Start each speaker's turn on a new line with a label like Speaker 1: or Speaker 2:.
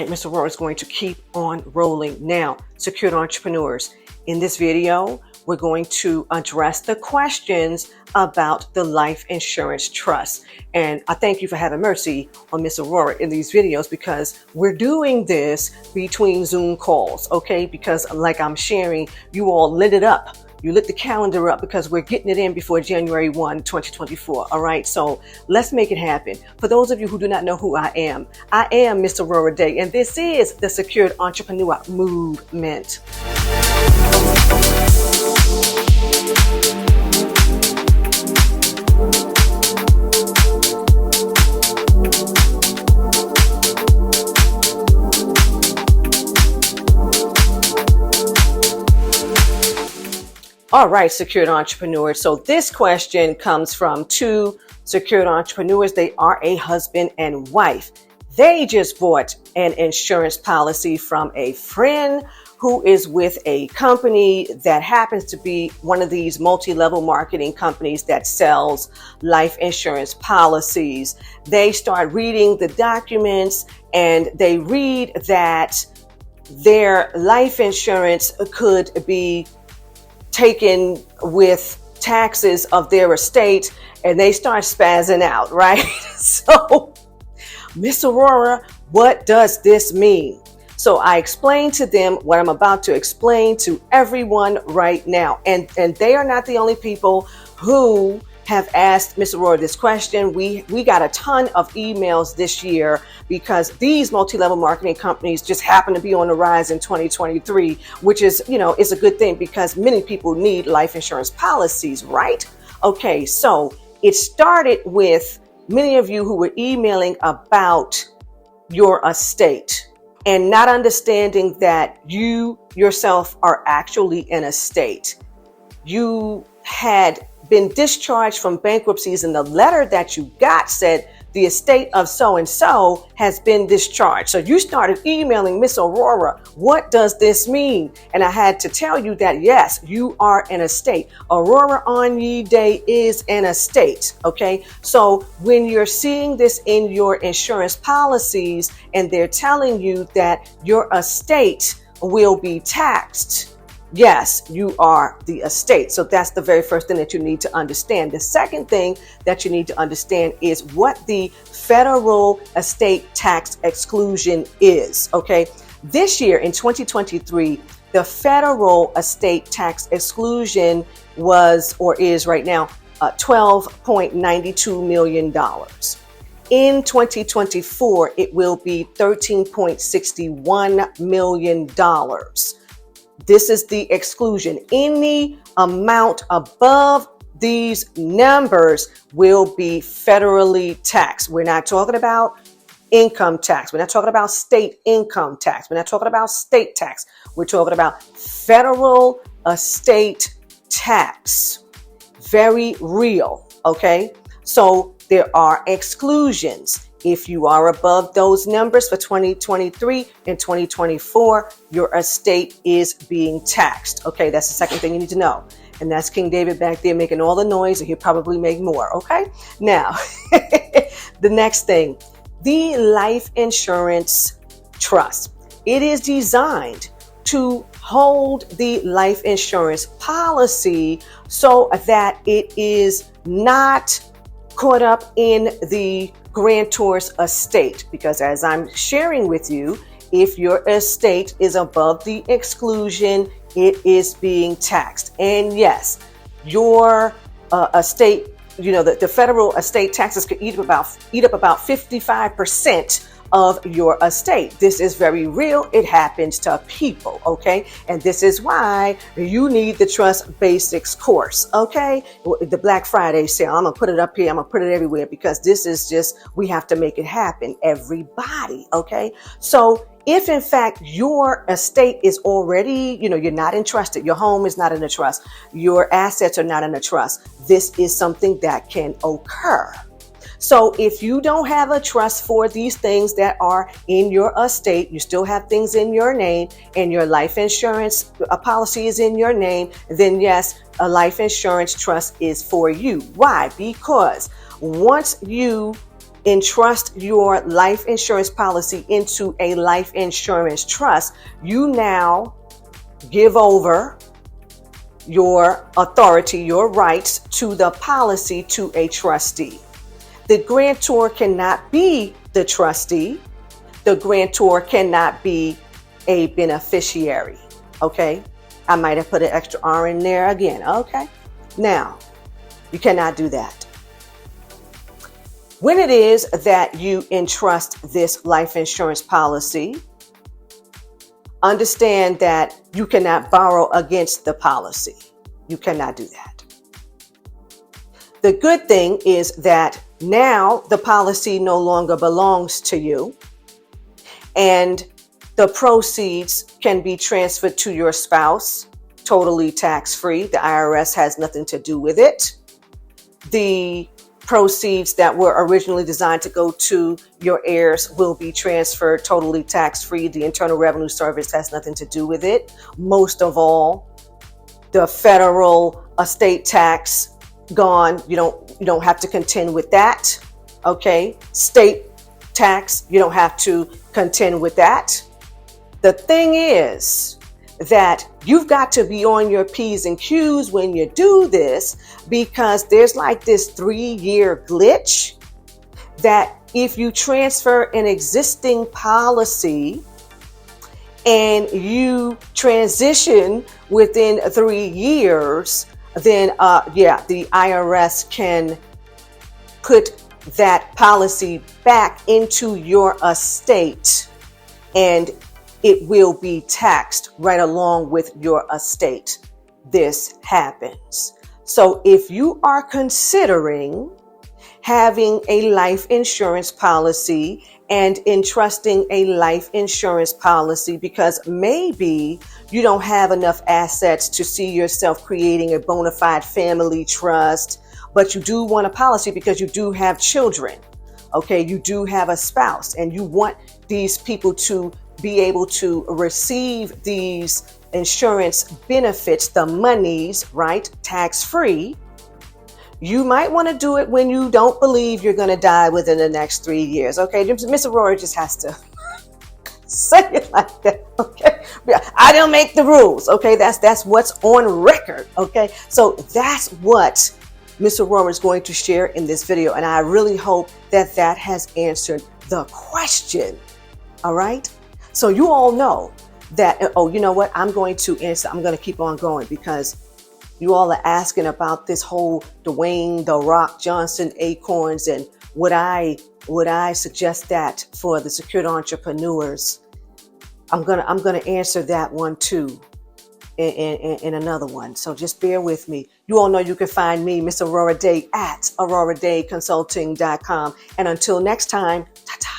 Speaker 1: and Mr. Aurorah is going to keep on rolling. Now, secured entrepreneurs, in this video, we're going to address the questions about the life insurance trust. And I thank you for having mercy on Ms. Aurorah in these videos, because we're doing this between Zoom calls, okay? Because like I'm sharing, you all lit it up. You lit the calendar up because we're getting it in before January 1, 2024. All right. So let's make it happen. For those of you who do not know who I am Mr. Aurorah Dey, and this is the Secured Entrepreneur Movement. All right, secured entrepreneurs. So this question comes from two secured entrepreneurs. They are a husband and wife. They just bought an insurance policy from a friend who is with a company that happens to be one of these multi-level marketing companies that sells life insurance policies. They start reading the documents and they read that their life insurance could be taken with taxes of their estate, and they start spazzing out, right? So, Miss Aurorah, what does this mean? So I explained to them what I'm about to explain to everyone right now. And they are not the only people who have asked Miss Aurorah this question. We got a ton of emails this year because these multi-level marketing companies just happen to be on the rise in 2023, which is, is a good thing because many people need life insurance policies, right? Okay, so it started with many of you who were emailing about your estate and not understanding that you yourself are actually in a estate. You had been discharged from bankruptcies, and the letter that you got said the estate of so-and-so has been discharged. So you started emailing Miss Aurorah, what does this mean? And I had to tell you that, yes, you are an estate. Aurorah Dey is an estate, okay? So when you're seeing this in your insurance policies and they're telling you that your estate will be taxed, yes, you are the estate. So that's the very first thing that you need to understand. The second thing that you need to understand is what the federal estate tax exclusion is, okay? This year in 2023, the federal estate tax exclusion was, or is right now, $12.92 million. In 2024, it will be $13.61 million. This is the exclusion. Any amount above these numbers will be federally taxed. We're not talking about income tax. We're not talking about state income tax. We're not talking about state tax. We're talking about federal estate tax. Very real, okay? So there are exclusions. If you are above those numbers for 2023 and 2024, your estate is being taxed. Okay, that's the second thing you need to know. And that's King David back there making all the noise, and he'll probably make more. Okay, now, the next thing, the life insurance trust. It is designed to hold the life insurance policy so that it is not caught up in the grantor's estate, because as I'm sharing with you, if your estate is above the exclusion, it is being taxed. And yes, your estate, the federal estate taxes could eat up about 55% of your estate. This is very real. It happens to people, okay? And this is why you need the Trust Basics course, okay? The Black Friday sale, I'm gonna put it up here, I'm gonna put it everywhere, because this is just, we have to make it happen, everybody, okay? So if in fact your estate is already, you're not entrusted, your home is not in a trust, your assets are not in a trust, this is something that can occur. So if you don't have a trust for these things that are in your estate, you still have things in your name, and your life insurance policy is in your name, then yes, a life insurance trust is for you. Why? Because once you entrust your life insurance policy into a life insurance trust, you now give over your authority, your rights to the policy to a trustee. The grantor cannot be the trustee. The grantor cannot be a beneficiary. Okay. I might have put an extra R in there again. Okay. Now, you cannot do that. When it is that you entrust this life insurance policy, understand that you cannot borrow against the policy. You cannot do that. The good thing is that now the policy no longer belongs to you, and the proceeds can be transferred to your spouse, totally tax-free. The IRS has nothing to do with it. The proceeds that were originally designed to go to your heirs will be transferred totally tax-free. The Internal Revenue Service has nothing to do with it. Most of all, the federal estate tax gone. You don't have to contend with that. Okay. State tax, you don't have to contend with that. The thing is that you've got to be on your P's and Q's when you do this, because there's like this 3-year glitch that if you transfer an existing policy and you transition within 3 years, then the IRS can put that policy back into your estate, and it will be taxed right along with your estate. This happens. So if you are considering having a life insurance policy and entrusting a life insurance policy because maybe you don't have enough assets to see yourself creating a bona fide family trust, but you do want a policy because you do have children. Okay, you do have a spouse, and you want these people to be able to receive these insurance benefits, the monies, right, tax-free. You might want to do it when you don't believe you're going to die within the next 3 years. Okay, Miss Aurorah just has to say it like that. Okay, I don't make the rules. Okay, that's what's on record. Okay, so that's what Miss Aurorah is going to share in this video, and I really hope that that has answered the question. All right, so you all know that. Oh, you know what? I'm going to answer. I'm going to keep on going because you all are asking about this whole Dwayne "The Rock" Johnson acorns, and would I suggest that for the secured entrepreneurs? I'm gonna answer that one too in another one. So just bear with me. You all know you can find me, Miss Aurorah Dey, at AurorahDayConsulting.com. And until next time, ta-ta.